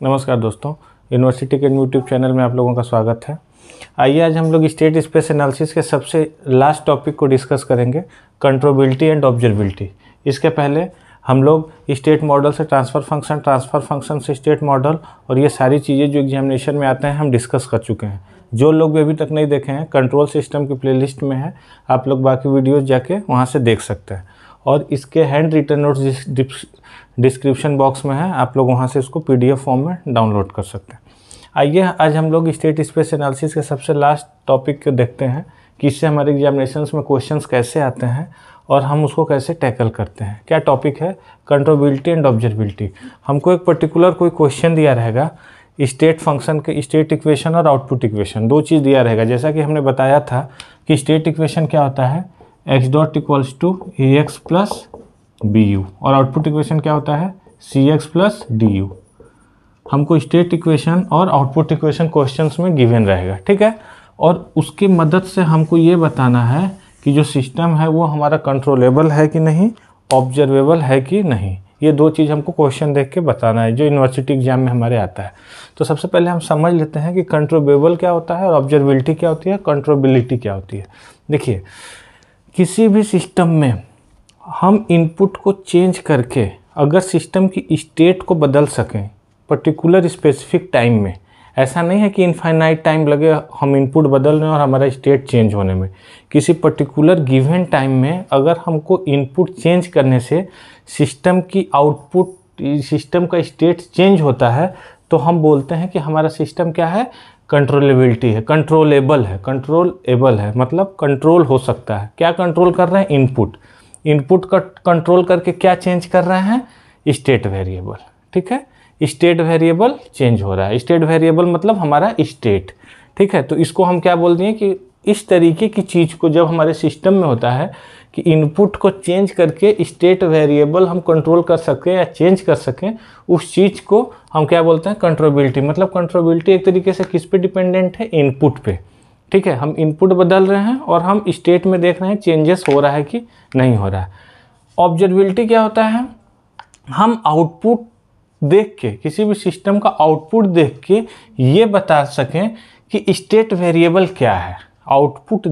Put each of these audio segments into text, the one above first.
नमस्कार दोस्तों, यूनिवर्सिटी के यूट्यूब चैनल में आप लोगों का स्वागत है। आइए आज हम लोग स्टेट स्पेस एनालिसिस के सबसे लास्ट टॉपिक को डिस्कस करेंगे, कंट्रोलेबिलिटी एंड ऑब्जर्वेबिलिटी। इसके पहले हम लोग स्टेट मॉडल से ट्रांसफ़र फंक्शन से स्टेट मॉडल और ये सारी चीज़ें जो एग्जामिनेशन में आते हैं हम डिस्कस कर चुके हैं। जो लोग भी अभी तक नहीं देखे हैं, कंट्रोल सिस्टम की प्लेलिस्ट में है, आप लोग बाकी वीडियोज़ जाके वहाँ से देख सकते हैं और इसके hand written notes description box में है, आप लोग वहाँ से इसको PDF फॉर्म में डाउनलोड कर सकते हैं। आइए आज हम लोग स्टेट स्पेस एनालिसिस के सबसे लास्ट टॉपिक को देखते हैं कि इससे हमारे एग्जामिनेशंस में क्वेश्चंस कैसे आते हैं और हम उसको कैसे टैकल करते हैं। क्या टॉपिक है? Controllability and observability. हमको एक पर्टिकुलर कोई क्वेश्चन दिया रहेगा, स्टेट फंक्शन के स्टेट इक्वेशन और आउटपुट इक्वेशन, दो चीज़ दिया रहेगा। जैसा कि हमने बताया था कि स्टेट इक्वेशन क्या होता है, x dot equals to ax plus bu और आउटपुट इक्वेशन क्या होता है, cx प्लस du। हमको स्टेट इक्वेशन और आउटपुट इक्वेशन क्वेश्चंस में गिवन रहेगा, ठीक है। और उसकी मदद से हमको ये बताना है कि जो सिस्टम है वो हमारा कंट्रोलेबल है कि नहीं, ऑब्जर्वेबल है कि नहीं। ये दो चीज़ हमको क्वेश्चन देख के बताना है जो यूनिवर्सिटी एग्जाम में हमारे आता है। तो सबसे पहले हम समझ लेते हैं कि कंट्रोलेबल क्या होता है और ऑब्जर्वेबिलिटी क्या होती है, कंट्रोलेबिलिटी क्या होती है। देखिए, किसी भी सिस्टम में हम इनपुट को चेंज करके अगर सिस्टम की स्टेट को बदल सकें पर्टिकुलर स्पेसिफिक टाइम में, ऐसा नहीं है कि इनफाइनाइट टाइम लगे हम इनपुट बदलने और हमारा स्टेट चेंज होने में। किसी पर्टिकुलर गिवन टाइम में अगर हमको इनपुट चेंज करने से सिस्टम की आउटपुट, सिस्टम का स्टेट चेंज होता है, तो हम बोलते हैं कि हमारा सिस्टम क्या है, कंट्रोलेबिलिटी है, कंट्रोलेबल है, मतलब कंट्रोल हो सकता है। क्या कंट्रोल कर रहे हैं? इनपुट का कंट्रोल करके क्या चेंज कर रहे हैं, स्टेट वेरिएबल, ठीक है। स्टेट वेरिएबल चेंज हो रहा है, स्टेट वेरिएबल मतलब हमारा स्टेट, ठीक है। तो इसको हम क्या बोल दिए कि इस तरीके की चीज़ को जब हमारे सिस्टम में होता है कि इनपुट को चेंज करके स्टेट वेरिएबल हम कंट्रोल कर सकें या चेंज कर सकें, उस चीज़ को हम क्या बोलते हैं, कंट्रोलेबिलिटी। मतलब कंट्रोलेबिलिटी एक तरीके से किस पे डिपेंडेंट है, इनपुट पे, ठीक है। हम इनपुट बदल रहे हैं और हम स्टेट में देख रहे हैं चेंजेस हो रहा है कि नहीं हो रहा है। ऑब्जर्वेबिलिटी क्या होता है, हम आउटपुट देख के, किसी भी सिस्टम का आउटपुट देख के ये बता सकें कि स्टेट वेरिएबल क्या है। आउटपुट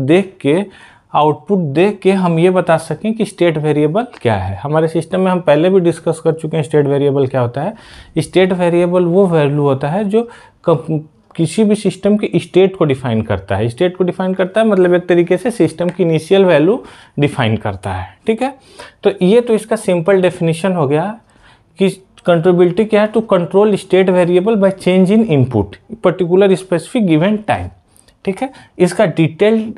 देख के हम ये बता सकें कि स्टेट वेरिएबल क्या है। हमारे सिस्टम में हम पहले भी डिस्कस कर चुके हैं स्टेट वेरिएबल क्या होता है। स्टेट वेरिएबल वो वैल्यू होता है जो किसी भी सिस्टम की स्टेट को डिफाइन करता है। स्टेट को डिफाइन करता है मतलब एक तरीके से सिस्टम की इनिशियल वैल्यू डिफाइन करता है, ठीक है। तो ये तो इसका सिंपल डेफिनेशन हो गया कि कंट्रोलेबिलिटी क्या है, to control state variable by change in input particular specific given time, ठीक है। इसका डिटेल्ड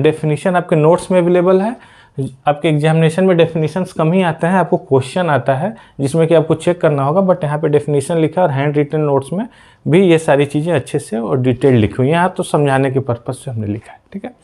डेफिनेशन आपके नोट्स में अवेलेबल है। आपके एग्जामिनेशन में डेफिनेशंस कम ही आते हैं, आपको क्वेश्चन आता है जिसमें कि आपको चेक करना होगा, बट यहाँ पे डेफिनेशन लिखा है और हैंड रिटन नोट्स में भी ये सारी चीज़ें अच्छे से और डिटेल लिखी हुई हैं। यहाँ तो समझाने के पर्पज़ से हमने लिखा है, ठीक है।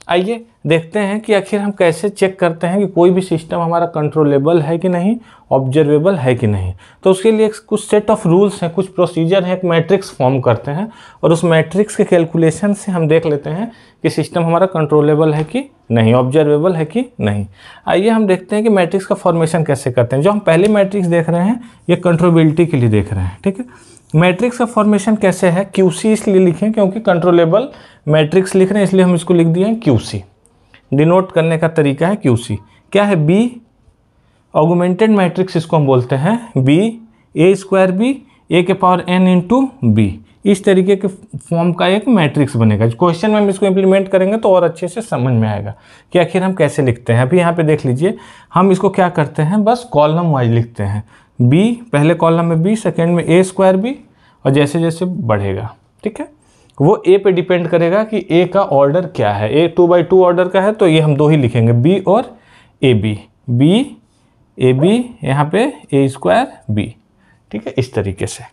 आइए देखते हैं कि आखिर हम कैसे चेक करते हैं कि कोई भी सिस्टम हमारा कंट्रोलेबल है कि नहीं, ऑब्जर्वेबल है कि नहीं। तो उसके लिए कुछ सेट ऑफ रूल्स हैं, कुछ प्रोसीजर हैं, एक मैट्रिक्स फॉर्म करते हैं और उस मैट्रिक्स के कैलकुलेशन से हम देख लेते हैं कि सिस्टम हमारा कंट्रोलेबल है कि नहीं, ऑब्जर्वेबल है कि नहीं। आइए हम देखते हैं कि मैट्रिक्स का फॉर्मेशन कैसे करते हैं। जो हम पहले मैट्रिक्स देख रहे हैं ये कंट्रोलेबिलिटी के लिए देख रहे हैं, ठीक है। मैट्रिक्स का फॉर्मेशन कैसे है, QC इसलिए लिखें क्योंकि कंट्रोलेबल मैट्रिक्स लिख रहे हैं, इसलिए हम इसको लिख दिए हैं QC। डिनोट करने का तरीका है QC। क्या है? B ऑगमेंटेड मैट्रिक्स, इसको हम बोलते हैं B, A² A के पावर n इंटू B। इस तरीके के फॉर्म का एक मैट्रिक्स बनेगा। क्वेश्चन में हम इसको इम्प्लीमेंट करेंगे तो और अच्छे से समझ में आएगा कि आखिर हम कैसे लिखते हैं। अभी यहाँ पे देख लीजिए, हम इसको क्या करते हैं, बस कॉलम वाइज लिखते हैं। B पहले कॉलम में B, सेकेंड में A² और जैसे जैसे बढ़ेगा, ठीक है। वो A पे डिपेंड करेगा कि A का ऑर्डर क्या है। A 2x2 ऑर्डर का है तो ये हम दो ही लिखेंगे, B और AB, B AB, यहाँ पे A²B, ठीक है। इस तरीके से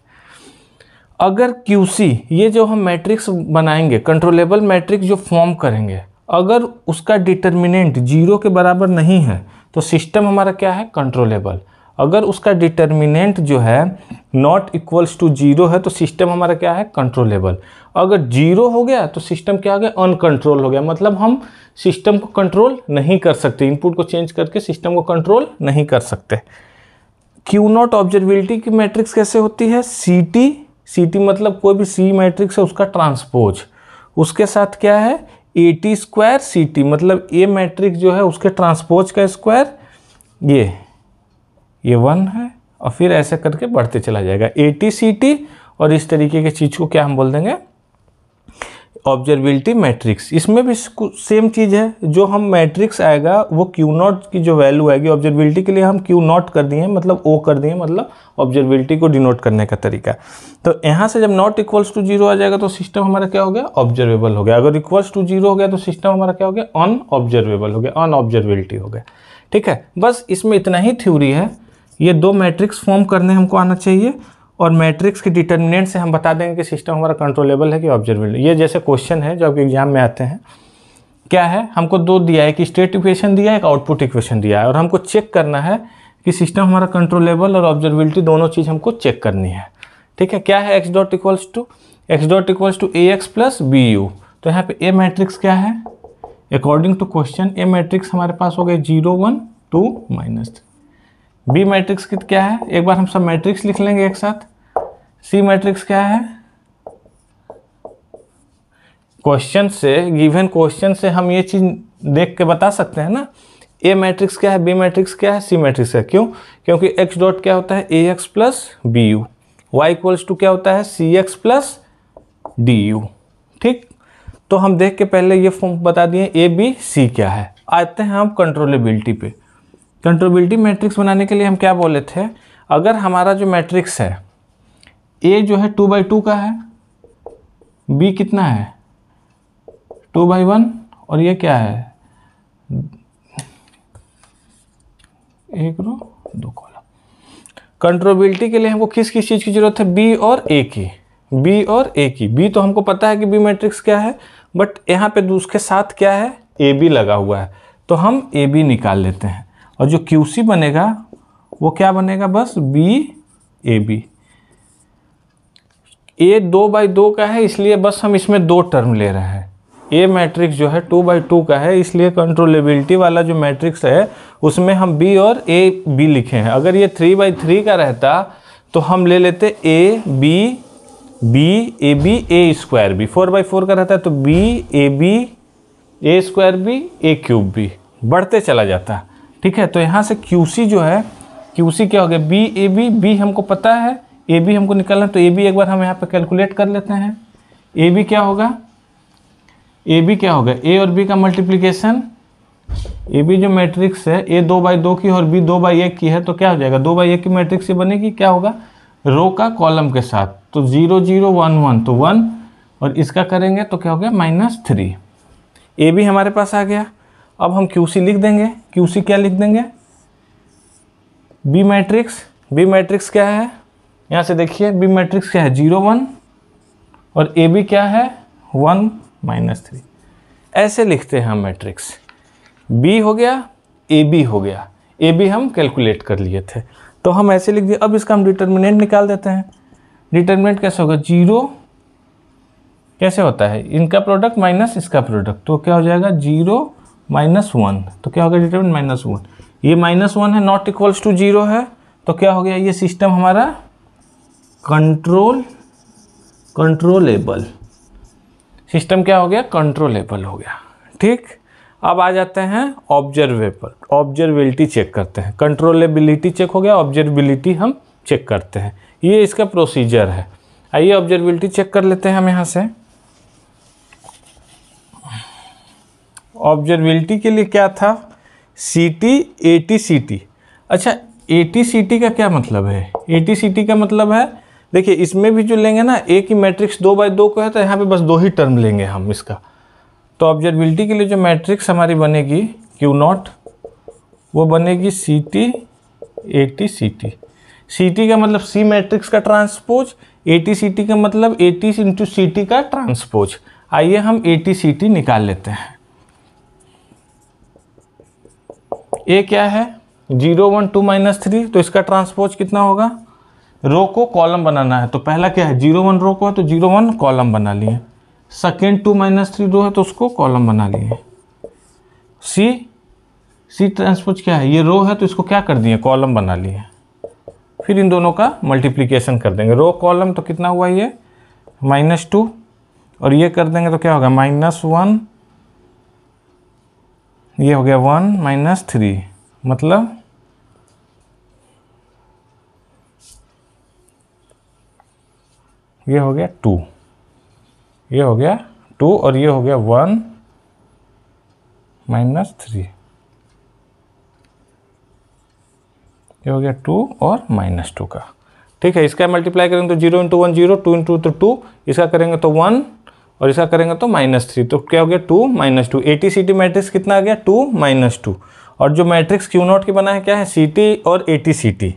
अगर QC, ये जो हम मैट्रिक्स बनाएंगे, कंट्रोलेबल मैट्रिक्स जो फॉर्म करेंगे, अगर उसका डिटर्मिनेंट 0 के बराबर नहीं है तो सिस्टम हमारा क्या है, कंट्रोलेबल। अगर उसका डिटर्मिनेंट जो है नॉट इक्वल्स टू 0 है तो सिस्टम हमारा क्या है, कंट्रोलेबल। अगर 0 हो गया तो सिस्टम क्या हो गया, अनकंट्रोल हो गया। मतलब हम सिस्टम को कंट्रोल नहीं कर सकते, इनपुट को चेंज करके सिस्टम को कंट्रोल नहीं कर सकते। क्यू नॉट ऑब्जर्वेबिलिटी की मैट्रिक्स कैसे होती है, सी टी मतलब कोई भी सी मैट्रिक्स है उसका ट्रांसपोज, उसके साथ क्या है A T square C T, मतलब ए मैट्रिक्स जो है उसके ट्रांसपोज का स्क्वायर, ये 1 है और फिर ऐसे करके बढ़ते चला जाएगा ए टी सी टी, और इस तरीके की चीज़ को क्या हम बोल देंगे, ऑब्जर्वेबिलिटी मैट्रिक्स। इसमें भी सेम चीज़ है, जो हम मैट्रिक्स आएगा वो क्यू नॉट की जो वैल्यू आएगी ऑब्जर्वेबिलिटी के लिए हम क्यू नॉट कर दिए हैं, मतलब ओ कर दिए, मतलब ऑब्जर्वेबिलिटी को डिनोट करने का तरीका। तो यहाँ से जब नॉट इक्वल्स टू 0 आ जाएगा तो सिस्टम हमारा क्या हो गया, ऑब्जर्वेबल हो गया। अगर इक्वल्स टू 0 हो गया तो सिस्टम हमारा क्या हो गया, अनऑब्जर्वेबल हो गया, अनऑब्जर्वेबिलिटी हो गया। ठीक है, बस इसमें इतना ही थ्योरी है। ये 2 मैट्रिक्स फॉर्म करने हमको आना चाहिए, और मैट्रिक्स के डिटर्मिनेंट से हम बता देंगे कि सिस्टम हमारा कंट्रोलेबल है कि ऑब्जर्वेबल। ये जैसे क्वेश्चन है जो आपके एग्जाम में आते हैं, क्या है, हमको 2 दिया है कि स्टेट इक्वेशन दिया है, एक आउटपुट इक्वेशन दिया है, और हमको चेक करना है कि सिस्टम हमारा कंट्रोलेबल और ऑब्जर्वेबिलिटी दोनों चीज़ हमको चेक करनी है। ठीक है, क्या है X dot equals to A x plus B U. तो यहाँ पे ए मैट्रिक्स क्या है, according to question A matrix हमारे पास हो गए 0 1 2 -3। बी मैट्रिक्स की क्या है, एक बार हम सब मैट्रिक्स लिख लेंगे एक साथ। सी मैट्रिक्स क्या है, क्वेश्चन से, गिवन क्वेश्चन से हम ये चीज देख के बता सकते हैं ना, ए मैट्रिक्स क्या है, बी मैट्रिक्स क्या है, सी मैट्रिक्स है। क्यों, क्योंकि एक्स डॉट क्या होता है, a x plus B u, y equals to क्या होता है, c x plus d u. ठीक, तो हम देख के पहले ये फॉर्म बता दिए ए बी सी क्या है। आते हैं हम कंट्रोलेबिलिटी पे। कंट्रोलेबिलिटी मैट्रिक्स बनाने के लिए हम क्या बोले थे, अगर हमारा जो मैट्रिक्स है ए जो है 2/2 का है, बी कितना है 2/1, और ये क्या है 1 रो 2 कॉलम। कंट्रोलेबिलिटी के लिए हमको किस किस चीज़ की जरूरत है, बी और ए की, बी और ए की। बी तो हमको पता है कि बी मैट्रिक्स क्या है, बट यहाँ पे उसके साथ क्या है, ए बी लगा हुआ है, तो हम ए बी निकाल लेते हैं, और जो क्यू सी बनेगा वो क्या बनेगा, बस बी ए बी। ए 2/2 का है, इसलिए बस हम इसमें 2 टर्म ले रहे हैं। ए मैट्रिक्स जो है 2/2 का है, इसलिए कंट्रोलेबिलिटी वाला जो मैट्रिक्स है उसमें हम बी और ए बी लिखे हैं। अगर ये 3/3 का रहता तो हम ले लेते A B B A B A square B. 4/4 का रहता है तो B A B A square B A cube B, बढ़ते चला जाता। ठीक है, तो यहाँ से क्यू सी जो है, क्यू सी क्या हो गया, बी ए बी, बी हमको पता है, ए बी हमको निकालना, तो ए बी एक बार हम यहाँ पे कैलकुलेट कर लेते हैं। ए बी क्या होगा, ए बी क्या होगा, ए और बी का मल्टीप्लिकेशन, ए बी जो मैट्रिक्स है ए 2/2 की और बी 2/1 की है, तो क्या हो जाएगा 2/1 की मैट्रिक्स से बनेगी, क्या होगा रो का कॉलम के साथ, तो 0 0 1 1 तो 1, और इसका करेंगे तो क्या हो गया -3। ए बी हमारे पास आ गया। अब हम क्यू सी लिख देंगे। क्यू सी क्या लिख देंगे, बी मैट्रिक्स क्या है, यहाँ से देखिए बी मैट्रिक्स क्या है 0 1, और ए बी क्या है 1 -3। ऐसे लिखते हैं हम मैट्रिक्स। बी हो गया, ए बी हो गया, ए बी हम कैलकुलेट कर लिए थे, तो हम ऐसे लिख दिए। अब इसका हम डिटर्मिनेंट निकाल देते हैं। डिटर्मिनेंट कैसे होगा, 0 कैसे होता है, इनका प्रोडक्ट माइनस इसका प्रोडक्ट, तो क्या हो जाएगा 0 -1, तो क्या होगा डिटर्मिनेंट -1। ये -1 है, नॉट इक्वल्स टू 0 है, तो क्या हो गया, ये सिस्टम हमारा कंट्रोलेबल सिस्टम क्या हो गया, कंट्रोलेबल हो गया। ठीक, अब आ जाते हैं ऑब्जर्वेबिलिटी चेक करते हैं। कंट्रोलेबिलिटी चेक हो गया, ऑब्जर्वेबिलिटी हम चेक करते हैं, ये इसका प्रोसीजर है। आइए ऑब्जर्वेबिलिटी चेक कर लेते हैं हम यहाँ से। ऑब्जर्वेबिलिटी के लिए क्या था, C T A T C T. अच्छा, ए टी सी टी का क्या मतलब है, ए टी सी टी का मतलब है, देखिए इसमें भी जो लेंगे ना, ए की मैट्रिक्स 2/2 को है, तो यहाँ पे बस 2 ही टर्म लेंगे हम इसका। तो ऑब्जर्वेबिलिटी के लिए जो मैट्रिक्स हमारी बनेगी क्यू नॉट, वो बनेगी C T A T C T. C T का मतलब सी मैट्रिक्स का transpose, A T C T का मतलब A T into C T का ट्रांसपोज। आइए हम ए टी सी टी निकाल लेते हैं। ए क्या है 0 1 2 -3, तो इसका ट्रांसपोज कितना होगा, रो को कॉलम बनाना है, तो पहला क्या है 0 1 रो को है, तो 0 1 कॉलम बना लिए। सेकेंड 2 -3 रो है, तो उसको कॉलम बना लिए। सी ट्रांसपोज क्या है, ये रो है तो इसको क्या कर दिए, कॉलम बना लिए। फिर इन दोनों का मल्टीप्लिकेशन कर देंगे। रो कॉलम तो कितना हुआ ये -2 और ये कर देंगे तो क्या होगा -1, ये हो गया 1 -3, मतलब ये हो गया 2, ये हो गया 2 और ये हो गया 1 -3, ये हो गया 2 और -2 का। ठीक है, इसका मल्टीप्लाई करेंगे तो 0 × 1 0, 2 × 2 तो 2, इसका करेंगे तो 1 और इसका करेंगे तो -3, तो क्या हो गया 2 -2। ATCT मैट्रिक्स कितना आ गया 2 -2। और जो मैट्रिक्स Q0 की बना है क्या है CT और ATCT,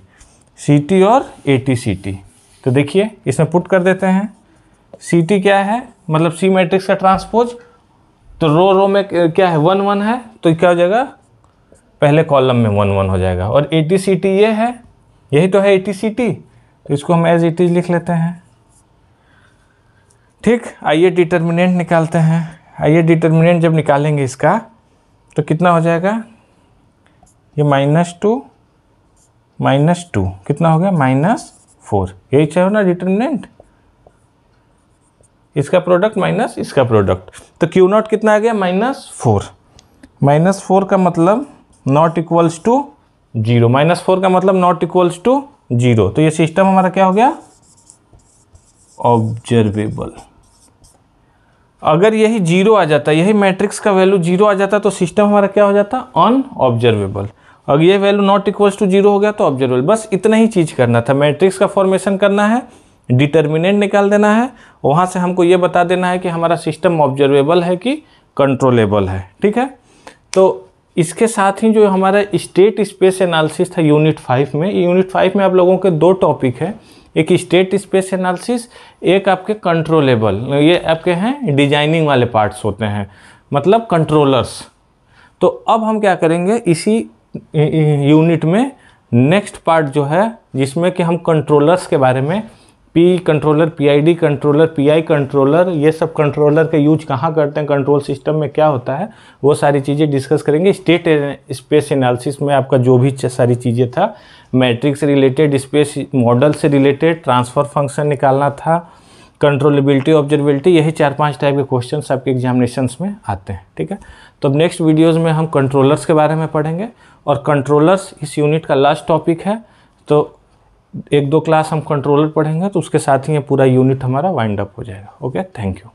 CT और ATCT। तो देखिए इसमें पुट कर देते हैं। CT क्या है, मतलब C मैट्रिक्स का ट्रांसपोज, तो रो में क्या है 1 1 है, तो क्या हो जाएगा पहले कॉलम में 1 1 हो जाएगा। और ATCT ये है, यही तो है ATCT, तो इसको हम एज इट इज लिख लेते हैं। ठीक, आइए डिटर्मिनेंट निकालते हैं। आइए डिटर्मिनेंट जब निकालेंगे इसका तो कितना हो जाएगा, ये -2 -2 कितना हो गया -4, यही चाहिए ना डिटर्मिनेंट, इसका प्रोडक्ट माइनस इसका प्रोडक्ट। तो Q0 कितना आ गया -4, -4 का मतलब नॉट इक्वल्स टू 0, -4 का मतलब नॉट इक्वल्स टू 0, तो ये सिस्टम हमारा क्या हो गया ऑब्जर्वेबल। अगर यही 0 आ जाता, यही मैट्रिक्स का वैल्यू 0 आ जाता तो सिस्टम हमारा क्या हो जाता अनऑब्जर्वेबल। अगर ये वैल्यू नॉट इक्वल्स टू 0 हो गया तो ऑब्जर्वेबल। बस इतना ही चीज़ करना था, मैट्रिक्स का फॉर्मेशन करना है, डिटर्मिनेंट निकाल देना है, वहाँ से हमको ये बता देना है कि हमारा सिस्टम ऑब्जर्वेबल है कि कंट्रोलेबल है। ठीक है, तो इसके साथ ही जो हमारा स्टेट स्पेस एनालिसिस था यूनिट 5 में, यूनिट 5 में आप लोगों के 2 टॉपिक हैं, एक स्टेट स्पेस एनालिसिस, एक आपके कंट्रोलेबल, ये आपके हैं डिजाइनिंग वाले पार्ट्स होते हैं, मतलब कंट्रोलर्स। तो अब हम क्या करेंगे इसी यूनिट में नेक्स्ट पार्ट जो है जिसमें कि हम कंट्रोलर्स के बारे में, P controller, PID controller, PI controller, ये सब कंट्रोलर का यूज कहाँ करते हैं, कंट्रोल सिस्टम में क्या होता है, वो सारी चीज़ें डिस्कस करेंगे। स्टेट स्पेस एनालिसिस में आपका जो भी सारी चीज़ें था, मैट्रिक्स से रिलेटेड, स्पेस मॉडल से रिलेटेड, ट्रांसफ़र फंक्शन निकालना था, कंट्रोलेबिलिटी, ऑब्जर्वेबिलिटी, यही 4-5 टाइप के क्वेश्चन आपके एग्जामिनेशंस में आते हैं। ठीक है, तो अब नेक्स्ट वीडियोज़ में हम कंट्रोलर्स के बारे में पढ़ेंगे, और कंट्रोलर्स इस यूनिट का लास्ट टॉपिक है। तो 1-2 क्लास हम कंट्रोलर पढ़ेंगे, तो उसके साथ ही ये पूरा यूनिट हमारा वाइंड अप हो जाएगा। Okay, thank you.